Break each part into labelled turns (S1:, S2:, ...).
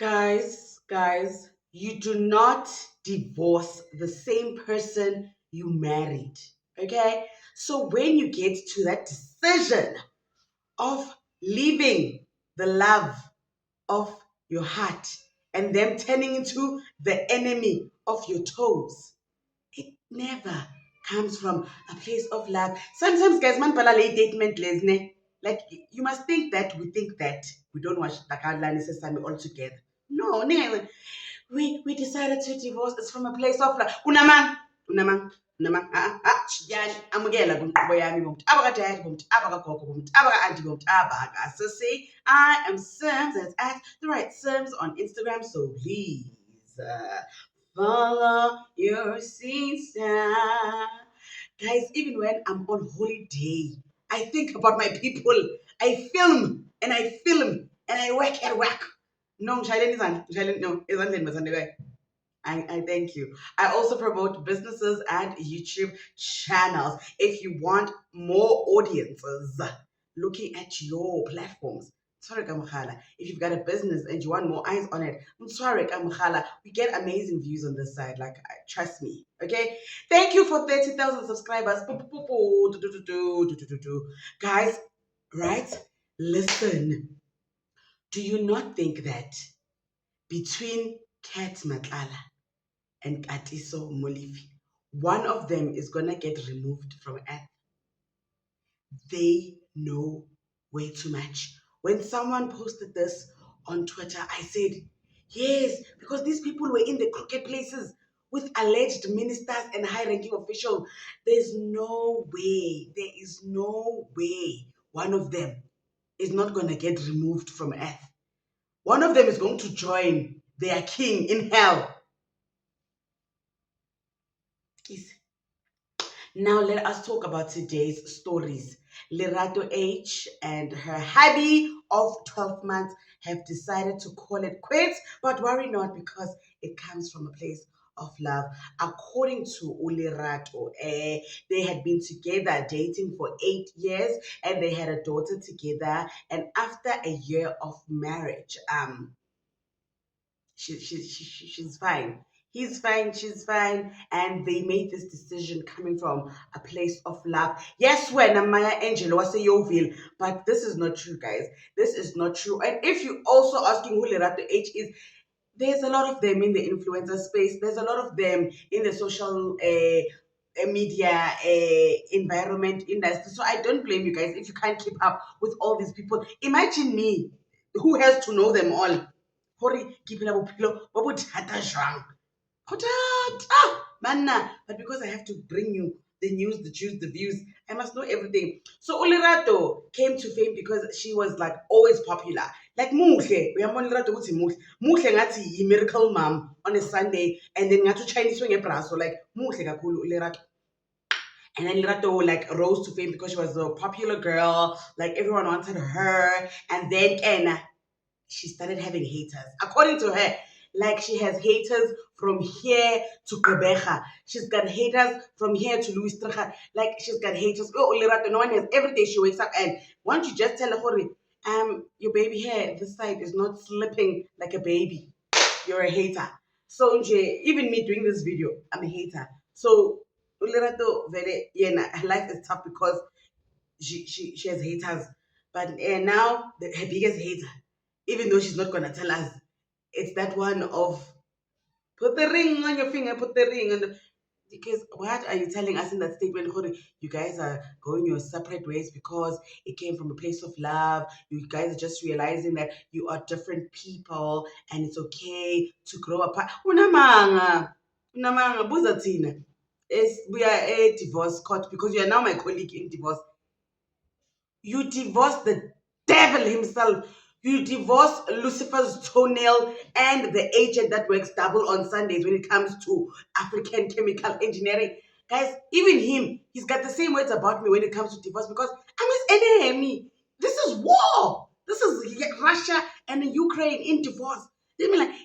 S1: Guys, you do not divorce the same person you married. Okay? So when you get to that decision of leaving the love of your heart and them turning into the enemy of your toes, it never comes from a place of love. Sometimes, guys, man, pala late statement lesne. Like you must think that we don't watch Takalani Sesame all together. No, we decided to divorce. It's from a place of love. Unamang, yani amukela kwinkqubo yami bomuntu abakadadi bomuntu abakagogo bomuntu abaka-anti bomuntu abaka. So see, I am Sims, that's at the right Sims on Instagram. So please follow your sister. Guys, even when I'm on holiday, I think about my people. I film and I work at work. No, no, I thank you. I also promote businesses and YouTube channels. If you want more audiences looking at your platforms, sorry, Kamukhala. If you've got a business and you want more eyes on it, I'm sorry, Kamukhala. We get amazing views on this side. Like, trust me. Okay. Thank you for 30,000 subscribers. Guys, right? Listen. Do you not think that between Kat Matlala and Katiso Molifi, one of them is gonna get removed from Earth? They know way too much. When someone posted this on Twitter, I said, yes, because these people were in the crooked places with alleged ministers and high-ranking officials. There is no way one of them is not gonna get removed from Earth. One of them is going to join their king in hell. Easy. Now let us talk about today's stories. Lerato H and her hubby of 12 months have decided to call it quits, but worry not because it comes from a place of love. According to Ulerato, they had been together dating for 8 years and they had a daughter together. And after a year of marriage, she's fine. He's fine, she's fine, and they made this decision coming from a place of love. Yes, when Maya Angelo was a Yoville, but this is not true, guys. This is not true. And if you're also asking who Lerato H is, there's a lot of them in the influencer space. There's a lot of them in the social media environment industry. So I don't blame you guys if you can't keep up with all these people. Imagine me, who has to know them all. Hore ke phela bophelo bo bothata jwang. But because I have to bring you the news, the juice, the views, I must know everything. So Ulerato came to fame because she was like always popular. Like Muhle, we have Ulerato uthi Muhle. Muhle ngathi yi miracle mom on a Sunday, and then ngathi Chinese ngebraso like Muhle kakhulu Ulerato. And then Lerato like rose to fame because she was a popular girl, like everyone wanted her, and then she started having haters. According to her, like she has haters from here to Quebeca. She's got haters from here to Louis Trija. Like she's got haters. Oh, Lerato, no one has. Every day she wakes up and once you just tell her, your baby hair, this side is not slipping like a baby. You're a hater. So even me doing this video, I'm a hater. So Lerato, her life is tough because she has haters. But now her biggest hater, even though she's not gonna tell us, it's that one of put the ring on your finger, put the ring on the, because what are you telling us in that statement? You guys are going your separate ways because it came from a place of love. You guys are just realizing that you are different people and it's okay to grow apart. Unamanga, buza thina. We are a divorce court because you are now my colleague in divorce. You divorced the devil himself. You divorced Lucifer's toenail and the agent that works double on Sundays when it comes to African chemical engineering. Guys, even him, he's got the same words about me when it comes to divorce because I'm his enemy. This is war. This is Russia and Ukraine in divorce. They mean like,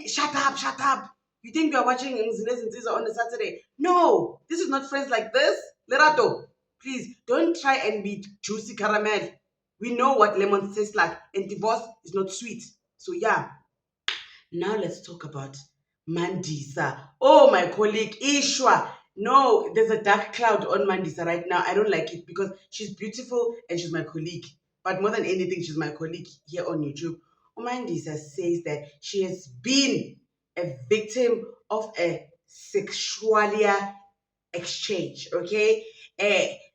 S1: shut up, shut up. You think you are watching Zines and Caesar on a Saturday? No, this is not friends like this. Lerato, please don't try and be juicy caramel. We know what lemon tastes like, and divorce is not sweet. So yeah. Now let's talk about Mandisa. Oh, my colleague, Ishwa. No, there's a dark cloud on Mandisa right now. I don't like it because she's beautiful and she's my colleague. But more than anything, she's my colleague here on YouTube. Mandisa says that she has been a victim of a sexualia exchange. Okay,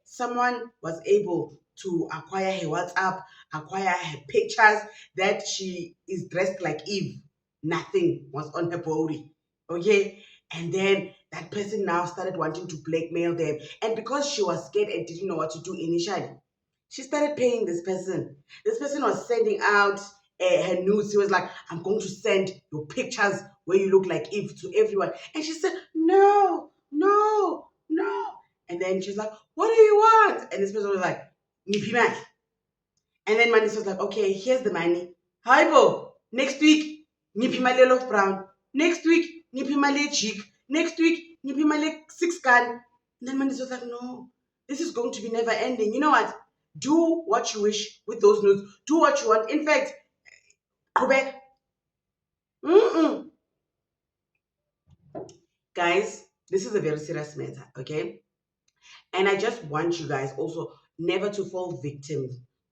S1: someone was able to acquire her WhatsApp, acquire her pictures that she is dressed like Eve. Nothing was on her body. Okay, and then that person now started wanting to blackmail them, and because she was scared and didn't know what to do initially, she started paying this person. This person was sending out her nudes. He was like, I'm going to send your pictures where you look like Eve to everyone. And she said, no, no, no. And then she's like, what do you want? And this person was like, "Niphi mali." And then Mandisa was like, okay, here's the money. Haibo, next week, Niphi mali Love Brown. Next week, Niphi mali Jig. Next week, Niphi mali 6 gun. And then Mandisa was like, no, this is going to be never ending. You know what? Do what you wish with those nudes. Do what you want. In fact, Quebec. Mm-mm. Guys, this is a very serious matter, okay? And I just want you guys also never to fall victim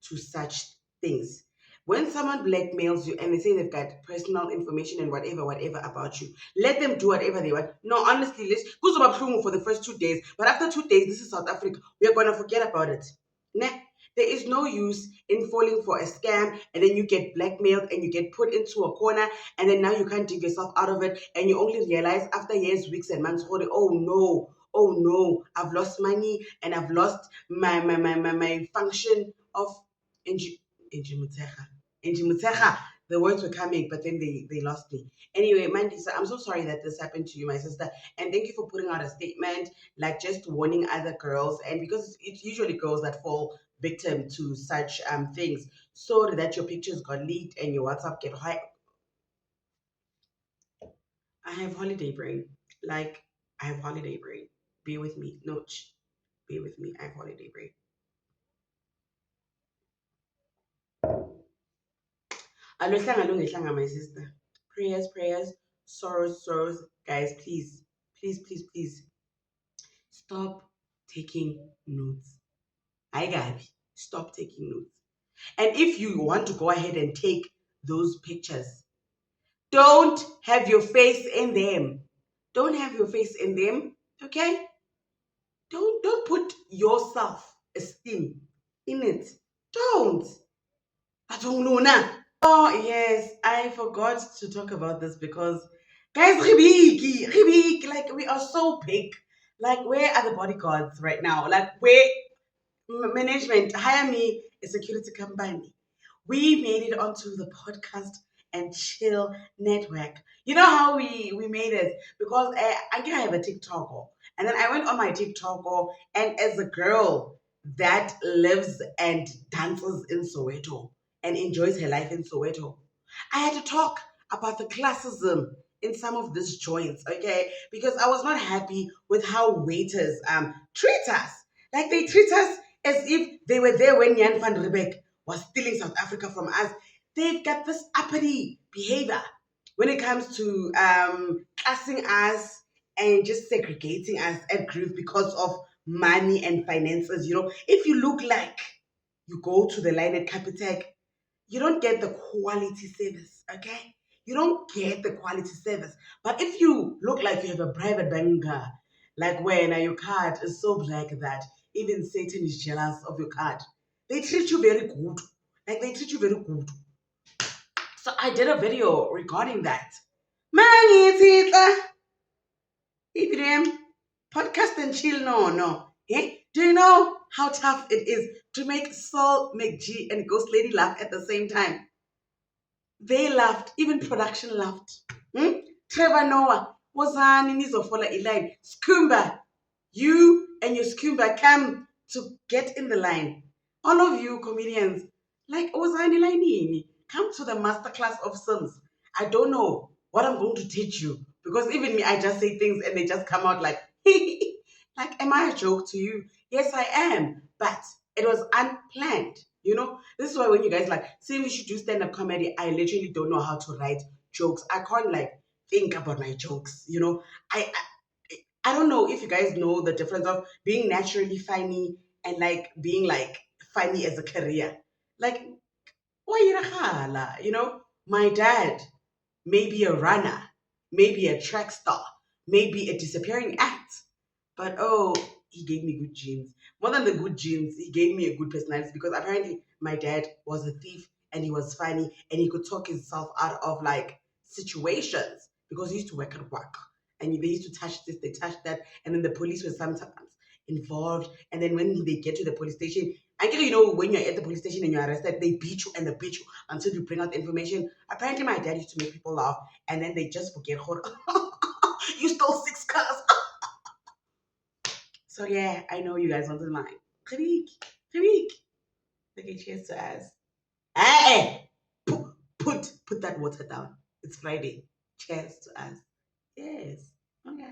S1: to such things. When someone blackmails you and they say they've got personal information and whatever about you, let them do whatever they want. No, honestly, let's go for the first 2 days. But after 2 days, this is South Africa. We are going to forget about it. Nah, there is no use in falling for a scam and then you get blackmailed and you get put into a corner and then now you can't dig yourself out of it and you only realize after years, weeks, and months, oh no, I've lost money and I've lost my function of Muteja. The words were coming, but then they lost me. Anyway, Mandisa, I'm so sorry that this happened to you, my sister. And thank you for putting out a statement, like just warning other girls. And because it's usually girls that fall victim to such things. So that your pictures got leaked and your WhatsApp get high. I have holiday brain. Like, I have holiday brain. Be with me. No, be with me. I have holiday brain. Alohlanga lungehlanga, my sister. Prayers, prayers, sorrows, sorrows. Guys, please, please, please, please stop taking notes. I Gabi, stop taking notes. And if you want to go ahead and take those pictures, don't have your face in them. Don't have your face in them, okay? Don't put your self-esteem in it. Don't. Oh, yes, I forgot to talk about this because, guys, Ribiki, like, we are so big. Like, where are the bodyguards right now? Like, where management hire me a security company. We made it onto the podcast and chill network. You know how we made it because I can have a TikTok, and then I went on my TikTok, and as a girl that lives and dances in Soweto and enjoys her life in Soweto, I had to talk about the classism in some of these joints, okay? Because I was not happy with how waiters treat us. Like they treat us as if they were there when Jan van Riebeck was stealing South Africa from us. They've got this uppity behavior when it comes to classing us and just segregating us at groups because of money and finances. You know, if you look like you go to the line at Capitec, you don't get the quality service, okay? You don't get the quality service. But if you look like you have a private banker, like when your card is so black that even Satan is jealous of your card, they treat you very good. Like they treat you very good. So I did a video regarding that. Man, Ibrahim, podcast and chill, no. Eh? Do you know how tough it is to make Saul, McG, and Ghost Lady laugh at the same time? They laughed, even production laughed. Trevor Noah, wozani nizofola iline. Skumba, you and your Skumba come to get in the line. All of you comedians, like wozani line, come to the masterclass of Sims. I don't know what I'm going to teach you because even me, I just say things and they just come out like, like, am I a joke to you? Yes, I am, but it was unplanned. You know, this is why when you guys like, see, we should do stand-up comedy, I literally don't know how to write jokes. I can't like think about my jokes. You know, I don't know if you guys know the difference of being naturally funny and like being like funny as a career. Like, why you know, my dad may be a runner, maybe a track star, maybe a disappearing act. But oh, he gave me good genes. More than the good genes, he gave me a good personality because apparently my dad was a thief and he was funny and he could talk himself out of like situations because he used to work at work and they used to touch this, they touched that, and then the police were sometimes involved. And then when they get to the police station, I get you know when you're at the police station and you're arrested, they beat you and they beat you until you bring out the information. Apparently, my dad used to make people laugh, and then they just forget. You stole 6 cars. So yeah, I know you guys wanted mine. Kritik, Kritik. Okay, cheers to us. Hey, put that water down. It's Friday. Cheers to us. Yes. Okay.